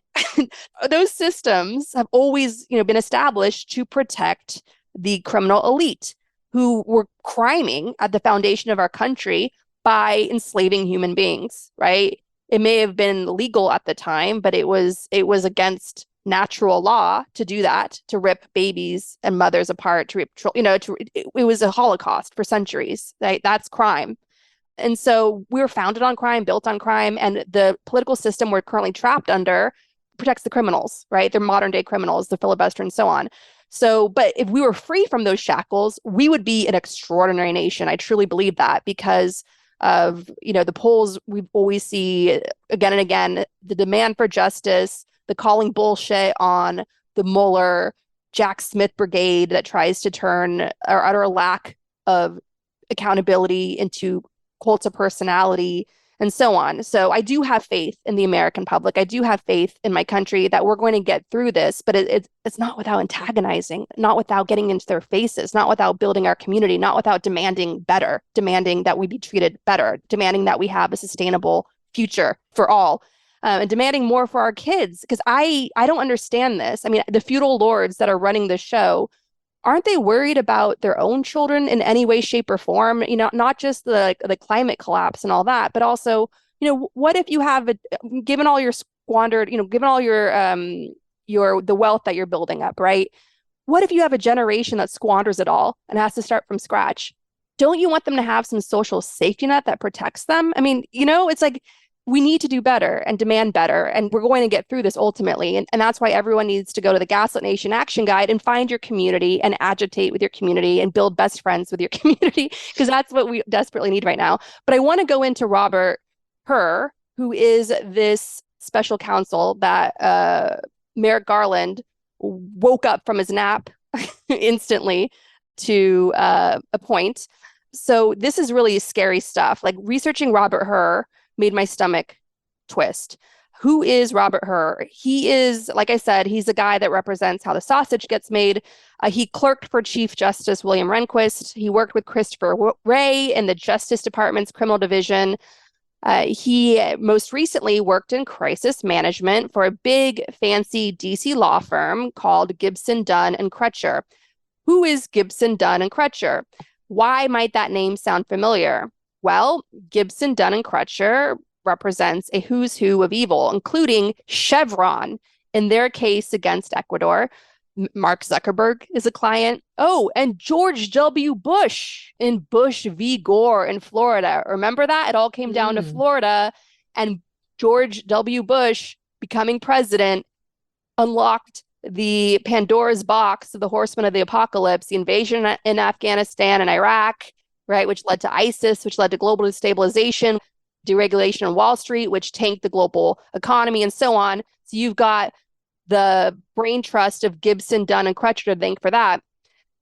Those systems have always, been established to protect the criminal elite who were criming at the foundation of our country by enslaving human beings, right? It may have been legal at the time, but it was against natural law to do that, to rip babies and mothers apart, to rip, it was a Holocaust for centuries, right? That's crime. And so we were founded on crime, built on crime, and the political system we're currently trapped under protects the criminals, right? They're modern day criminals, the filibuster and so on. So, but if we were free from those shackles, we would be an extraordinary nation. I truly believe that, because of, the polls we always see again and again, the demand for justice, the calling bullshit on the Mueller, Jack Smith brigade that tries to turn our utter lack of accountability into cults of personality and so on. So I do have faith in the American public. I do have faith in my country that we're going to get through this, but it's not without antagonizing, not without getting into their faces, not without building our community, not without demanding better, demanding that we be treated better, demanding that we have a sustainable future for all. And demanding more for our kids, because I don't understand this. I mean, the feudal lords that are running the show, aren't they worried about their own children in any way, shape, or form? Not just the climate collapse and all that, but also, what if you have given all your squandered, given all your the wealth that you're building up, right? What if you have a generation that squanders it all and has to start from scratch? Don't you want them to have some social safety net that protects them? I mean, it's like we need to do better and demand better. And we're going to get through this ultimately. And that's why everyone needs to go to the Gaslit Nation Action Guide and find your community and agitate with your community and build best friends with your community, because that's what we desperately need right now. But I want to go into Robert Hur, who is this special counsel that Merrick Garland woke up from his nap instantly to appoint. So this is really scary stuff. Like, researching Robert Hur made my stomach twist. Who is Robert Hur? He is, like I said, he's a guy that represents how the sausage gets made. He clerked for Chief Justice William Rehnquist. He worked with Christopher Wray in the Justice Department's criminal division. He most recently worked in crisis management for a big, fancy DC law firm called Gibson, Dunn and Crutcher. Who is Gibson, Dunn and Crutcher? Why might that name sound familiar? Well, Gibson, Dunn and Crutcher represents a who's who of evil, including Chevron in their case against Ecuador. Mark Zuckerberg is a client. Oh, and George W. Bush in Bush v. Gore in Florida. Remember that? It all came down to Florida, and George W. Bush becoming president unlocked the Pandora's box of the horsemen of the apocalypse, the invasion in Afghanistan and Iraq, right, which led to ISIS, which led to global destabilization, deregulation on Wall Street, which tanked the global economy, and so on. So you've got the brain trust of Gibson, Dunn, and Crutcher to thank for that.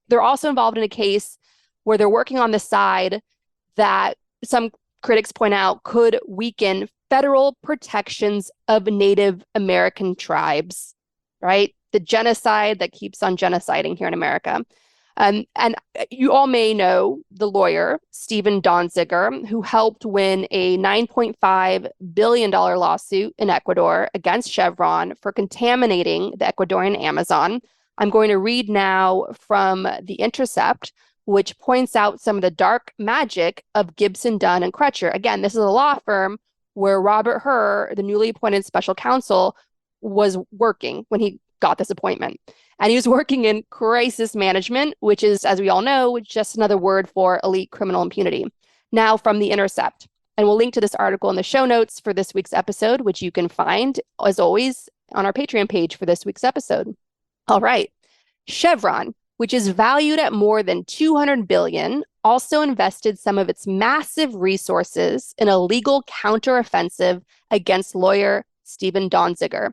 They're also involved in a case where they're working on the side that some critics point out could weaken federal protections of Native American tribes, right? The genocide that keeps on genociding here in America. And you all may know the lawyer, Steven Donziger, who helped win a $9.5 billion lawsuit in Ecuador against Chevron for contaminating the Ecuadorian Amazon. I'm going to read now from The Intercept, which points out some of the dark magic of Gibson, Dunn, and Crutcher. Again, this is a law firm where Robert Hur, the newly appointed special counsel, was working when he got this appointment. And he was working in crisis management, which is, as we all know, just another word for elite criminal impunity. Now from The Intercept. And we'll link to this article in the show notes for this week's episode, which you can find, as always, on our Patreon page for this week's episode. All right. Chevron, which is valued at more than $200 billion, also invested some of its massive resources in a legal counteroffensive against lawyer Steven Donziger.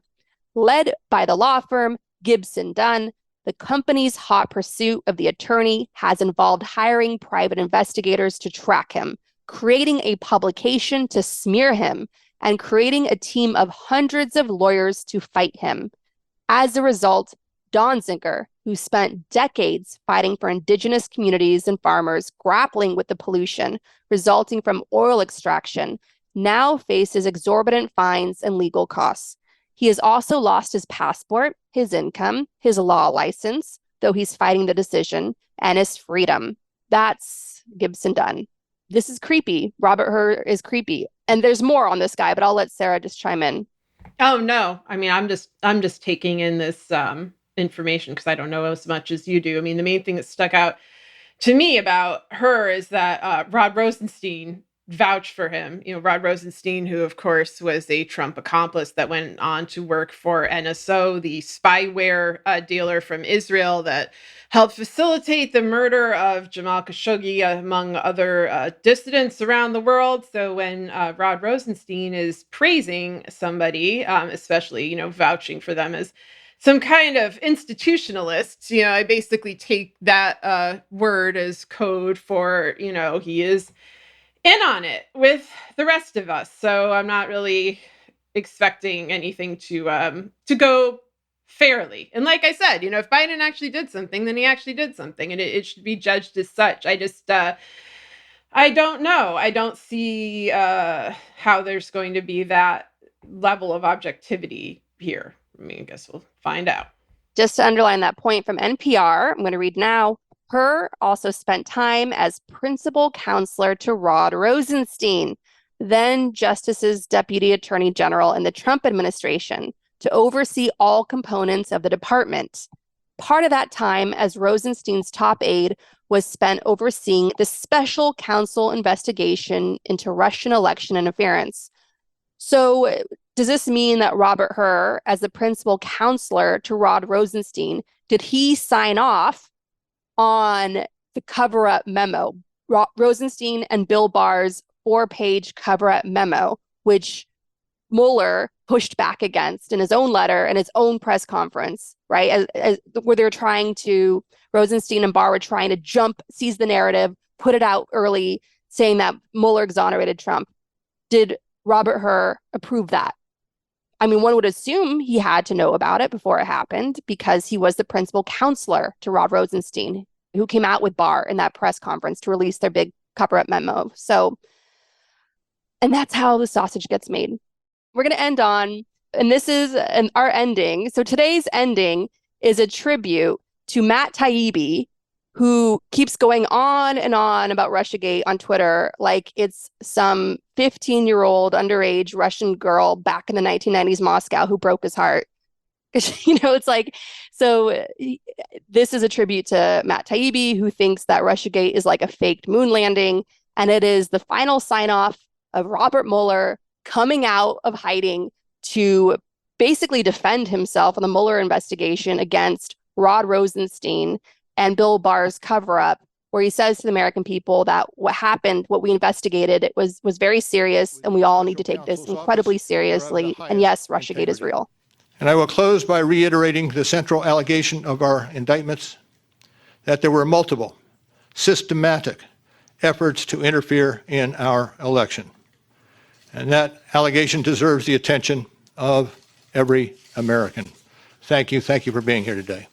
Led by the law firm Gibson Dunn, the company's hot pursuit of the attorney has involved hiring private investigators to track him, creating a publication to smear him, and creating a team of hundreds of lawyers to fight him. As a result, Donziger, who spent decades fighting for indigenous communities and farmers grappling with the pollution resulting from oil extraction, now faces exorbitant fines and legal costs. He has also lost his passport, his income, his law license, though he's fighting the decision, and his freedom. That's Gibson Dunn. This is creepy. Robert Hur is creepy. And there's more on this guy, but I'll let Sarah just chime in. Oh no. I mean, I'm just taking in this information because I don't know as much as you do. I mean, the main thing that stuck out to me about her is that Rod Rosenstein vouch for him. Rod Rosenstein, who of course was a Trump accomplice that went on to work for NSO, the spyware dealer from Israel that helped facilitate the murder of Jamal Khashoggi, among other dissidents around the world. So when Rod Rosenstein is praising somebody, especially, vouching for them as some kind of institutionalist, I basically take that word as code for, he is in on it with the rest of us. So I'm not really expecting anything to go fairly. And like I said, if Biden actually did something, then he actually did something, and it should be judged as such. I don't know. I don't see how there's going to be that level of objectivity here. I mean, I guess we'll find out. Just to underline that point from NPR, I'm going to read now. Hur also spent time as principal counselor to Rod Rosenstein, then Justice's Deputy Attorney General in the Trump administration, to oversee all components of the department. Part of that time as Rosenstein's top aide was spent overseeing the special counsel investigation into Russian election interference. So does this mean that Robert Hur, as the principal counselor to Rod Rosenstein, did he sign off on the cover-up memo, Rosenstein and Bill Barr's 4-page cover-up memo, which Mueller pushed back against in his own letter and his own press conference, right? Where they were Rosenstein and Barr were trying to seize the narrative, put it out early, saying that Mueller exonerated Trump. Did Robert Hur approve that? I mean, one would assume he had to know about it before it happened because he was the principal counselor to Rod Rosenstein, who came out with Barr in that press conference to release their big cover-up memo. And that's how the sausage gets made. We're going to end on, and this is our ending. So today's ending is a tribute to Matt Taibbi, who keeps going on and on about Russiagate on Twitter like it's some 15-year-old underage Russian girl back in the 1990s Moscow who broke his heart. It's like, so this is a tribute to Matt Taibbi, who thinks that Russiagate is like a faked moon landing, and it is the final sign-off of Robert Mueller coming out of hiding to basically defend himself on the Mueller investigation against Rod Rosenstein and Bill Barr's cover-up, where he says to the American people that what happened, what we investigated, it was very serious, and we all need to take this incredibly seriously. And yes, Russiagate is real. And I will close by reiterating the central allegation of our indictments, that there were multiple, systematic efforts to interfere in our election. And that allegation deserves the attention of every American. Thank you. Thank you for being here today.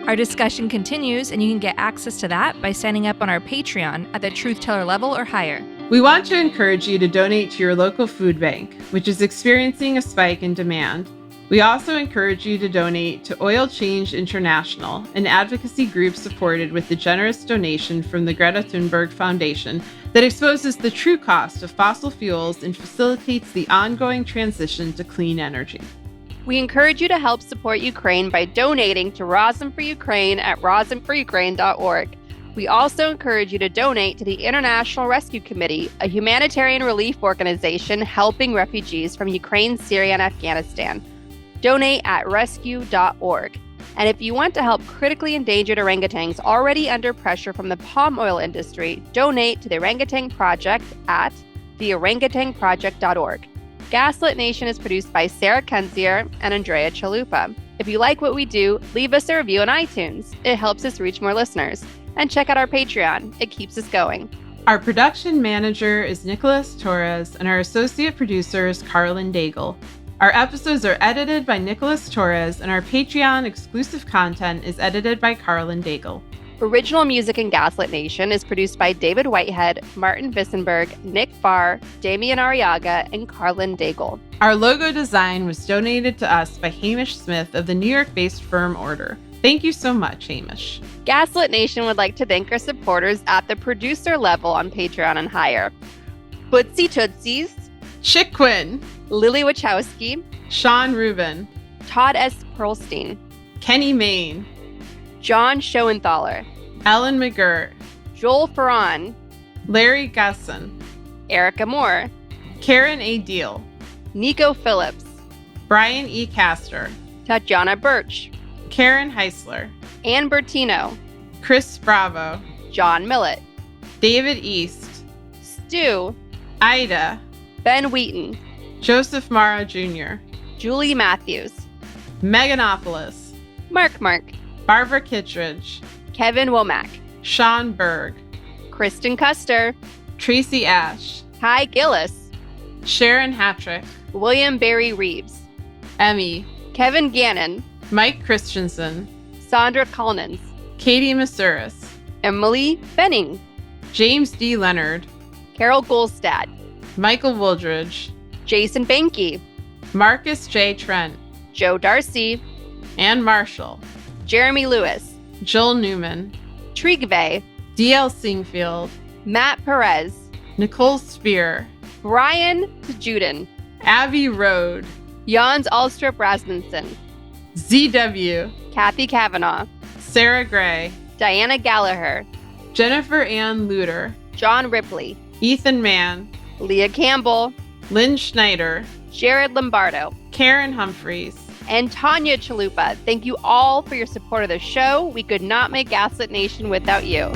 Our discussion continues, and you can get access to that by signing up on our Patreon at the Truth Teller level or higher. We want to encourage you to donate to your local food bank, which is experiencing a spike in demand. We also encourage you to donate to Oil Change International, an advocacy group supported with the generous donation from the Greta Thunberg Foundation that exposes the true cost of fossil fuels and facilitates the ongoing transition to clean energy. We encourage you to help support Ukraine by donating to Rosin for Ukraine at rosinforukraine.org. We also encourage you to donate to the International Rescue Committee, a humanitarian relief organization helping refugees from Ukraine, Syria, and Afghanistan. Donate at rescue.org. And if you want to help critically endangered orangutans already under pressure from the palm oil industry, donate to the Orangutan Project at theorangutanproject.org. Gaslit Nation is produced by Sarah Kenzier and Andrea Chalupa. If you like what we do, leave us a review on iTunes. It helps us reach more listeners. And check out our Patreon. It keeps us going. Our production manager is Nicholas Torres, and our associate producer is Carlin Daigle. Our episodes are edited by Nicholas Torres, and our Patreon exclusive content is edited by Carlin Daigle. Original music in Gaslit Nation is produced by David Whitehead, Martin Vissenberg, Nick Farr, Damian Arriaga, and Carlin Daigle. Our logo design was donated to us by Hamish Smith of the New York-based firm Order. Thank you so much, Hamish. Gaslit Nation would like to thank our supporters at the producer level on Patreon and higher. Bootsy Tootsies, Chick Quinn, Lily Wachowski, Sean Rubin, Todd S. Perlstein, Kenny Mayne, John Schoenthaler, Ellen McGirt, Joel Ferran, Larry Gusson, Erica Moore, Karen A. Deal, Nico Phillips, Brian E. Castor, Tatjana Birch, Karen Heisler, Ann Bertino, Chris Bravo, John Millett, David East, Stu, Ida, Ben Wheaton, Joseph Morrow Jr., Julie Matthews, Meganopolis, Mark, Barbara Kittredge, Kevin Womack, Sean Berg, Kristen Custer, Tracy Ash, Ty Gillis, Sharon Hattrick, William Barry Reeves, Emmy, Kevin Gannon, Mike Christensen, Sandra Collins, Katie Masuris, Emily Benning, James D. Leonard, Carol Golstad, Michael Wooldridge, Jason Banky, Marcus J. Trent, Joe Darcy, Ann Marshall, Jeremy Lewis, Joel Newman, Trigve, D.L. Singfield, Matt Perez, Nicole Spear, Brian Juden, Abby Rode, Jans Alstrup Rasmussen, ZW, Kathy Kavanaugh, Sarah Gray, Diana Gallagher, Jennifer Ann Luter, John Ripley, Ethan Mann, Leah Campbell, Lynn Schneider, Jared Lombardo, Karen Humphreys, and Tanya Chalupa. Thank you all for your support of the show. We could not make Gaslit Nation without you.